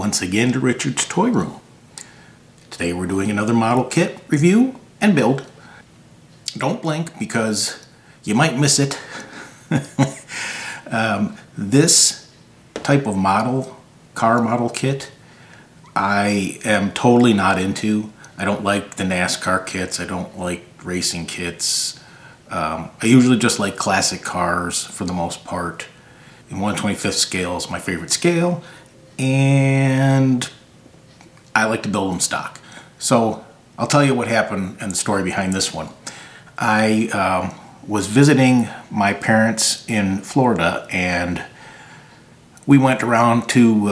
once again to Richard's Toy Room. Today we're doing another model kit review and build. Don't blink because you might miss it. This type of car model kit, I am totally not into. I don't like the NASCAR kits. I don't like racing kits. I usually just like classic cars for the most part. And 1/25th scale is my favorite scale, and I like to build them stock. So I'll tell you what happened and the story behind this one. I was visiting my parents in Florida, and we went around to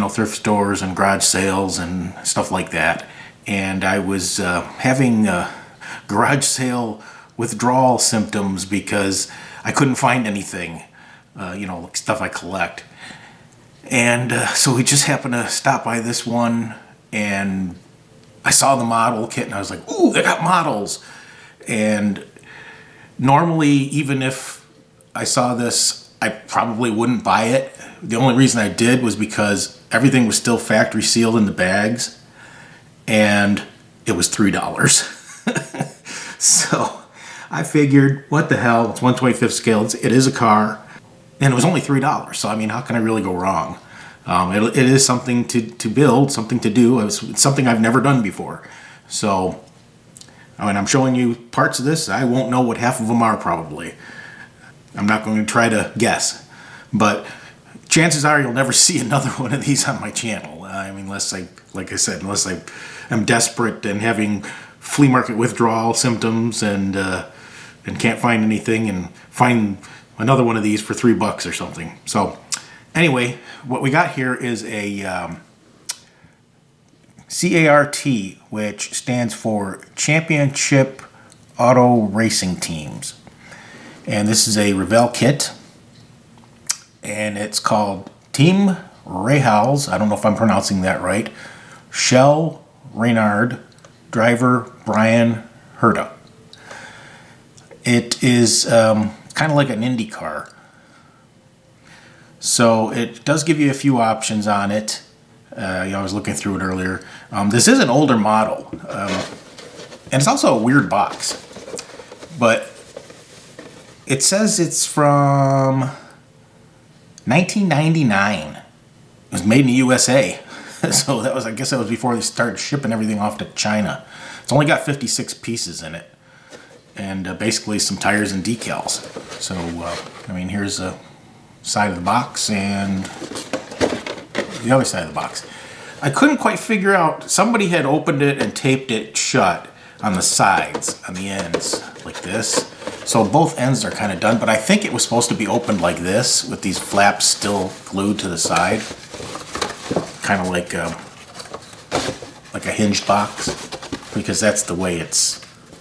thrift stores and garage sales and stuff like that. And I was having garage sale withdrawal symptoms because I couldn't find anything, stuff I collect. And so we just happened to stop by this one, and I saw the model kit, and I was like, ooh, they got models. And normally, even if I saw this, I probably wouldn't buy it. The only reason I did was because everything was still factory sealed in the bags, and it was $3. So I figured, what the hell, it's 1/25th scale, it is a car, and it was only $3. So I mean, how can I really go wrong? It is something to build, something to do. It's something I've never done before. So, I mean, I'm showing you parts of this. I won't know what half of them are probably. I'm not going to try to guess. But chances are you'll never see another one of these on my channel. I mean, unless I am desperate and having flea market withdrawal symptoms and can't find anything and find another one of these for $3 or something. So anyway, what we got here is a C.A.R.T, which stands for Championship Auto Racing Teams. And this is a Revell kit, and it's called Team Revell's, I don't know if I'm pronouncing that right, Shell Reynard, driver Brian Herta. It is kind of like an Indy car. So it does give you a few options on it. I was looking through it earlier. This is an older model, and it's also a weird box. But it says it's from 1999. It was made in the USA. So I guess that was before they started shipping everything off to China. It's only got 56 pieces in it, and basically some tires and decals. So, here's a side of the box and the other side of the box. I couldn't quite figure out, somebody had opened it and taped it shut on the sides, on the ends, like this. So both ends are kind of done, but I think it was supposed to be opened like this, with these flaps still glued to the side. Kind of like a hinged box, because that's the way it's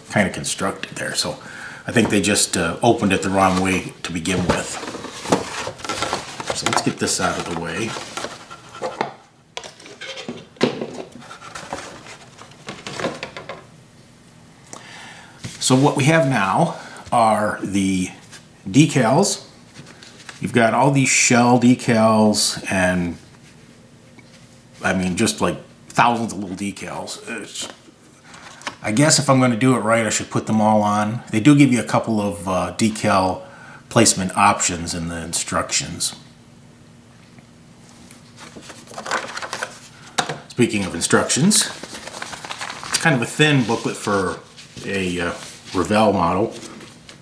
kind of constructed there. So I think they just opened it the wrong way to begin with. So let's get this out of the way. So what we have now are the decals. You've got all these shell decals, and just like thousands of little decals. I guess if I'm going to do it right, I should put them all on. They do give you a couple of decal placement options in the instructions. Speaking of instructions, it's kind of a thin booklet for a Revell model,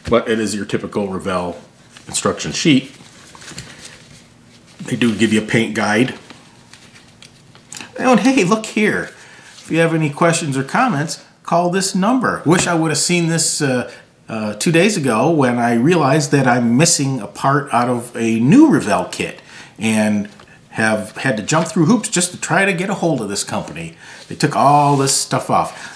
but it is your typical Revell instruction sheet. They do give you a paint guide. And hey, look here. If you have any questions or comments, call this number. Wish I would have seen this 2 days ago when I realized that I'm missing a part out of a new Revell kit and have had to jump through hoops just to try to get a hold of this company. They took all this stuff off.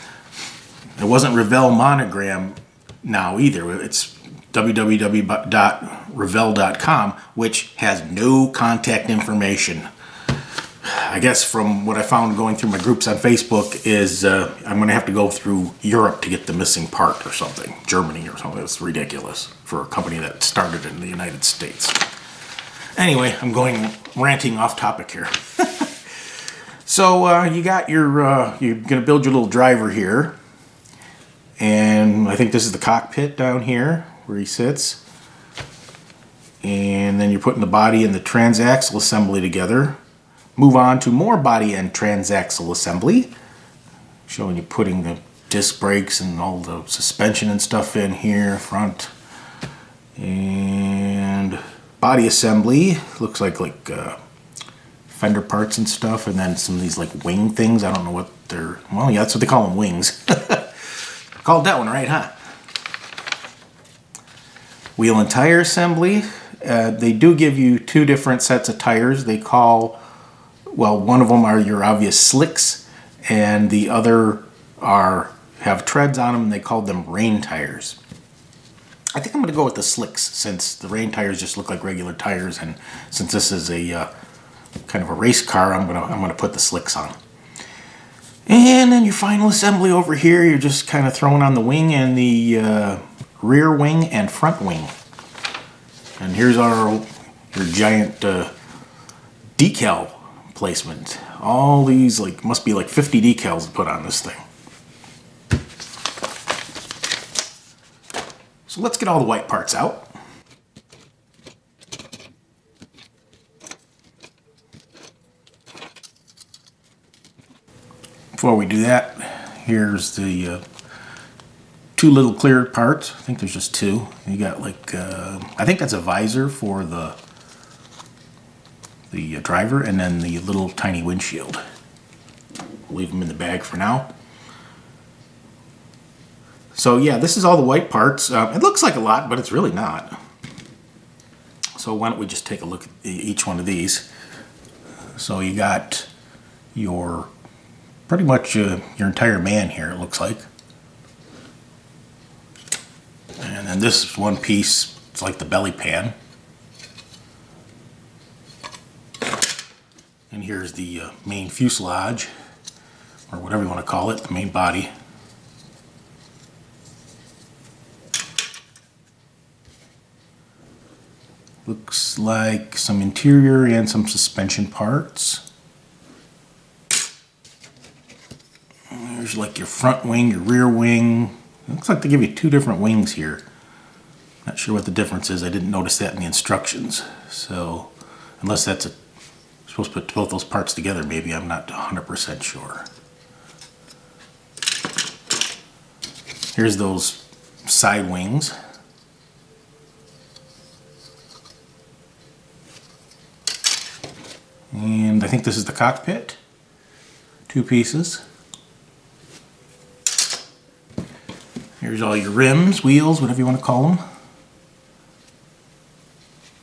It wasn't Revell monogram now either. It's www.revell.com, which has no contact information. I guess from what I found going through my groups on Facebook is I'm going to have to go through Europe to get the missing part or something. Germany or something. It's ridiculous for a company that started in the United States. Anyway, I'm going ranting off topic here. So you got your, you're going to build your little driver here. And I think this is the cockpit down here where he sits. And then you're putting the body and the transaxle assembly together. Move on to more body and transaxle assembly. Showing you putting the disc brakes and all the suspension and stuff in here, front. And body assembly. Looks like fender parts and stuff. And then some of these like wing things. I don't know what they're, well, yeah, that's what they call them, wings. Called that one right, huh? Wheel and tire assembly. They do give you two different sets of tires. They call, well, one of them are your obvious slicks, and the other have treads on them, and they call them rain tires. I think I'm going to go with the slicks, since the rain tires just look like regular tires, and since this is a kind of a race car, I'm gonna put the slicks on. And then your final assembly over here, you're just kind of throwing on the wing and the rear wing and front wing. And here's your giant decal placement. All these must be like 50 decals to put on this thing. So let's get all the white parts out. Before we do that, here's the two little clear parts. I think there's just two. You got I think that's a visor for the driver, and then the little tiny windshield. Leave them in the bag for now. So yeah, this is all the white parts. It looks like a lot, but it's really not. So why don't we just take a look at each one of these. So you got your pretty much your entire man here, it looks like. And then this one piece, it's like the belly pan. And here's the main fuselage, or whatever you want to call it, the main body. Looks like some interior and some suspension parts. There's like your front wing, your rear wing. It looks like they give you two different wings here. Not sure what the difference is. I didn't notice that in the instructions. So, unless that's supposed to put both those parts together, maybe. I'm not 100% sure. Here's those side wings. And I think this is the cockpit. Two pieces. Here's all your rims, wheels, whatever you want to call them.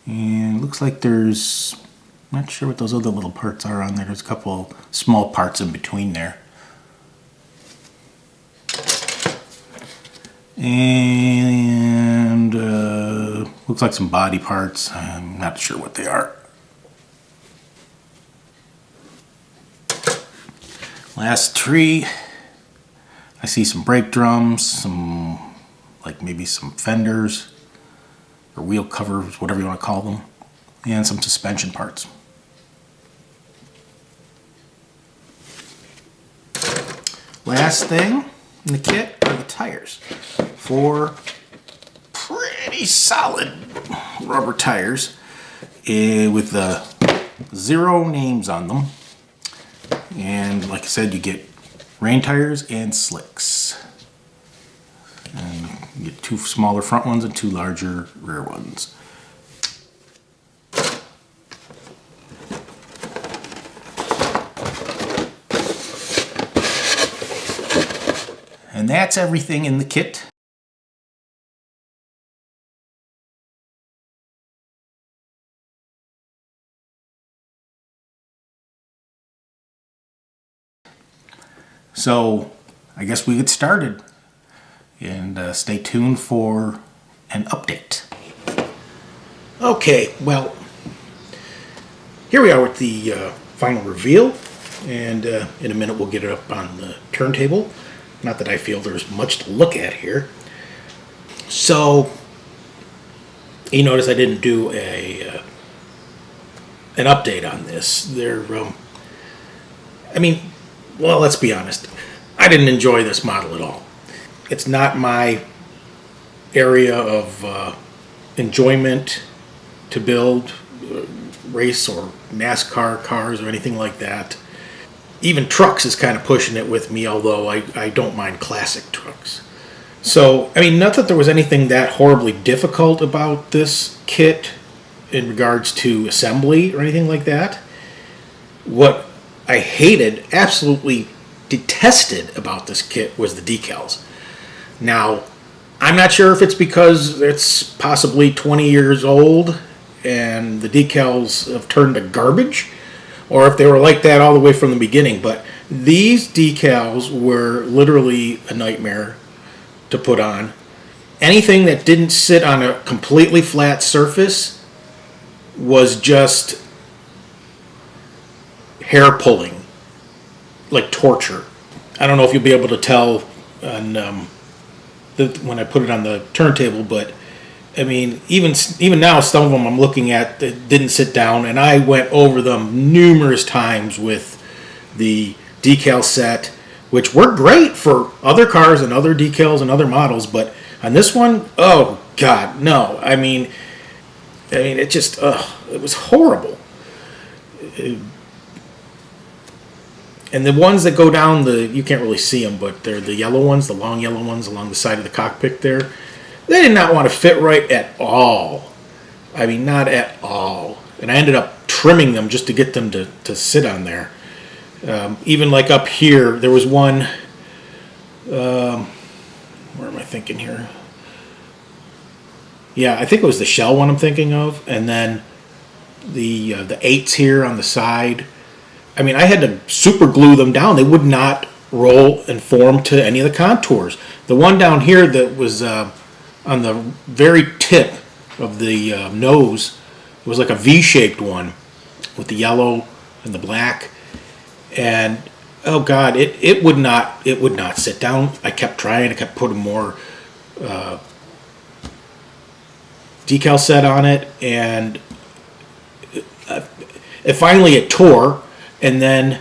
And it looks like there's, not sure what those other little parts are on there. There's a couple small parts in between there. And looks like some body parts. I'm not sure what they are. Last tree. I see some brake drums, some maybe some fenders or wheel covers, whatever you want to call them, and some suspension parts. Last thing in the kit are the tires. 4 pretty solid rubber tires with 0 names on them. And like I said, you get rain tires and slicks. And you get 2 smaller front ones and 2 larger rear ones. And that's everything in the kit. So I guess we get started, and stay tuned for an update. Okay, well, here we are with the final reveal, and in a minute we'll get it up on the turntable. Not that I feel there's much to look at here. So you notice I didn't do an update on this. I mean, well, let's be honest. I didn't enjoy this model at all. It's not my area of enjoyment to build race or NASCAR cars or anything like that. Even trucks is kind of pushing it with me, although I don't mind classic trucks. So, I mean, not that there was anything that horribly difficult about this kit in regards to assembly or anything like that. What I hated, absolutely detested about this kit was the decals. Now, I'm not sure if it's because it's possibly 20 years old and the decals have turned to garbage, or if they were like that all the way from the beginning, but these decals were literally a nightmare to put on. Anything that didn't sit on a completely flat surface was just hair pulling, like torture. I don't know if you'll be able to tell on when I put it on the turntable, but I mean, even now, some of them I'm looking at that didn't sit down, and I went over them numerous times with the decal set, which worked great for other cars and other decals and other models, but on this one, oh God, no. I mean, it just, it was horrible. And the ones that go down you can't really see them, but they're the yellow ones, the long yellow ones along the side of the cockpit there. They did not want to fit right at all. I mean, not at all. And I ended up trimming them just to get them to sit on there. Even like up here, there was one, where am I thinking here? Yeah, I think it was the shell one I'm thinking of. And then the 8s here on the side. I mean, I had to super glue them down. They would not roll and form to any of the contours. The one down here that was on the very tip of the nose, it was like a V-shaped one with the yellow and the black. And oh God, it would not sit down. I kept trying. I kept putting more decal set on it, and finally it tore. And then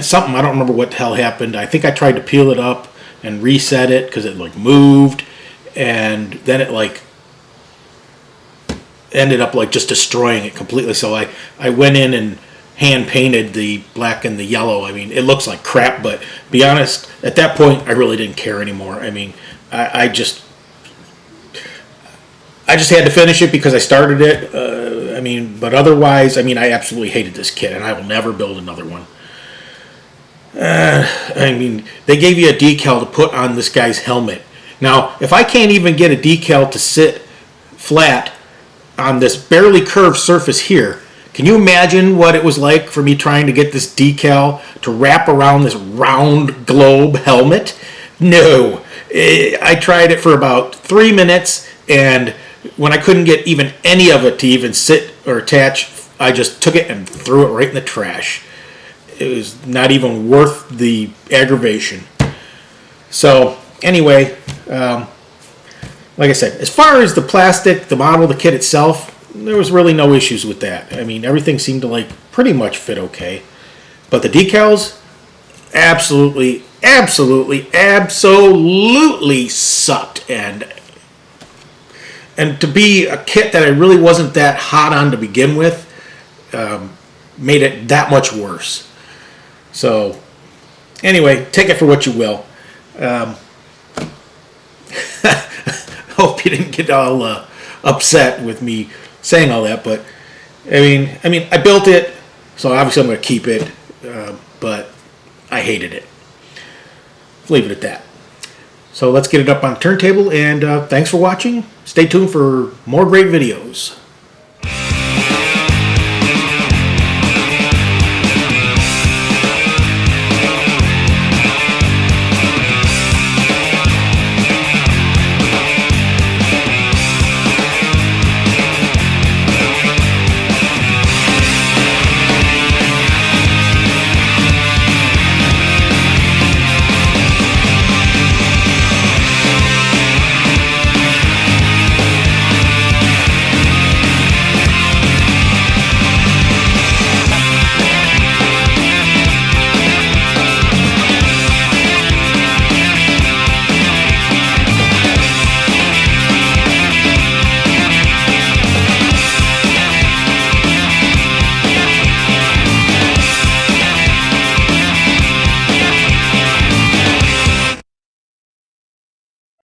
something, I don't remember what the hell happened. I think I tried to peel it up and reset it because it like moved, and then it like ended up like just destroying it completely. So I went in and hand painted the black and the yellow. I mean, it looks like crap, but to be honest, at that point I really didn't care anymore. I mean, I just had to finish it because I started it. I mean, but otherwise, I mean, I absolutely hated this kit, and I will never build another one. I mean, they gave you a decal to put on this guy's helmet. Now, if I can't even get a decal to sit flat on this barely curved surface here, can you imagine what it was like for me trying to get this decal to wrap around this round globe helmet? No. I tried it for about 3 minutes, and when I couldn't get even any of it to even sit or attach, I just took it and threw it right in the trash. It was not even worth the aggravation. So anyway, like I said, as far as the plastic, the model, the kit itself, there was really no issues with that. I mean, everything seemed to like pretty much fit okay. But the decals, absolutely sucked. And to be a kit that I really wasn't that hot on to begin with, made it that much worse. So, anyway, take it for what you will. Hope you didn't get all upset with me saying all that, but I mean, I built it, so obviously I'm going to keep it, but I hated it. Leave it at that. So let's get it up on the turntable, and thanks for watching. Stay tuned for more great videos.